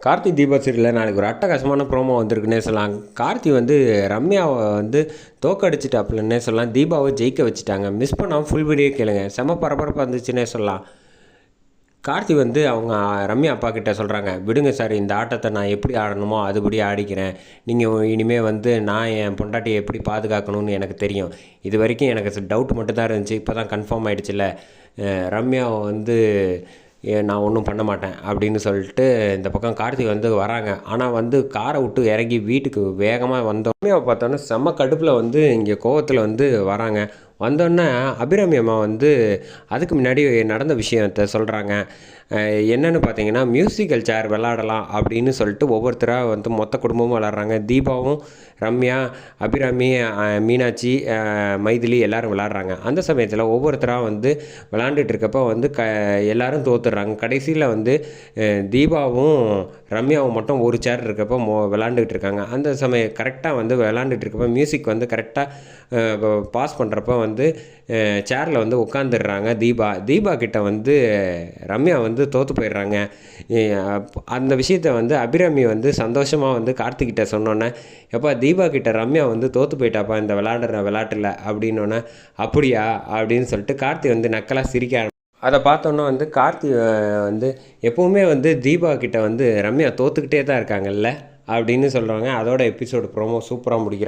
கார்த்தி தீபா சீரியலில் நாளைக்கு ஒரு அட்டகாசமான ப்ரோமோ வந்திருக்குன்னே சொல்லலாம். கார்த்தி வந்து ரம்யாவை வந்து தோக்கடிச்சிட்டாப்புலன்னே சொல்லலாம். தீபாவை ஜெயிக்க வச்சுட்டாங்க. மிஸ் பண்ணாமல் ஃபுல் வீடியோ கேளுங்க. செம பரபரப்பாக இருந்துச்சுன்னே சொல்லலாம். கார்த்தி வந்து அவங்க ரம்யா அப்பா கிட்ட சொல்கிறாங்க, விடுங்க சார், இந்த ஆட்டத்தை நான் எப்படி ஆடணுமோ அதுபடி ஆடிக்கிறேன். நீங்கள் இனிமேல் வந்து நான் என் பொண்டாட்டியை எப்படி பாதுகாக்கணும்னு எனக்கு தெரியும். இது வரைக்கும் எனக்கு டவுட் மட்டும் தான் இருந்துச்சு. இப்போ தான் கன்ஃபார்ம் ஆகிடுச்சுல்ல. ரம்யாவை வந்து நான் ஒன்றும் பண்ண மாட்டேன் அப்படின்னு சொல்லிட்டு இந்த பக்கம் கார்த்திக் வந்து வராங்க. ஆனால் வந்து காரை விட்டு இறங்கி வீட்டுக்கு வேகமாக வந்தோடனே பார்த்தோன்னா செம்ம கடுப்பில் வந்து இங்கே கோவத்தில் வந்து வராங்க. வந்தோடனே அபிராமி அம்மா வந்து அதுக்கு முன்னாடி நடந்த விஷயத்த சொல்கிறாங்க. என்னென்னு பார்த்தீங்கன்னா, மியூசிக்கல் சேர் விளாடலாம் அப்படின்னு சொல்லிட்டு ஒவ்வொருத்தராக வந்து மொத்த குடும்பமும் விளாட்றாங்க. தீபாவும் ரம்யா, அபிராமி, மீனாட்சி, மைதிலி எல்லோரும் விளாட்றாங்க. அந்த சமயத்தில் ஒவ்வொருத்தராக வந்து விளாண்டுட்டு இருக்கப்போ வந்து எல்லோரும் தோத்துடுறாங்க. கடைசியில் வந்து தீபாவும் ரம்யாவும் மட்டும் ஒரு சேர் இருக்கப்போ விளாண்டுக்கிட்டு இருக்காங்க. அந்த சமயம் கரெக்டாக வந்து விளாண்டுட்டு இருக்கப்போ மியூசிக் வந்து கரெக்டாக பாஸ் பண்ணுறப்போ வந்து சேரில் வந்து உட்காந்துடுறாங்க. தீபா கிட்ட வந்து ரம்யா வந்து தோற்று போயிடுறாங்க. அந்த விஷயத்த வந்து அபிராமி வந்து சந்தோஷமாக வந்து கார்த்திகிட்ட சொன்னோன்னே, எப்பா தீபா கிட்ட ரம்யா வந்து தோற்று போயிட்டாப்பா இந்த விளாட்டில் அப்படின்னோன்னே, அப்படியா அப்படின்னு சொல்லிட்டு கார்த்தி வந்து நக்கலாக சிரிக்க அதை பார்த்தோன்னா வந்து கார்த்தி வந்து எப்போவுமே வந்து தீபா கிட்ட வந்து ரம்யா தோற்றுக்கிட்டே தான் இருக்காங்கல்ல அப்படின்னு சொல்கிறாங்க. அதோட எபிசோடு ப்ரோமோ சூப்பராக முடிக்கிறாங்க.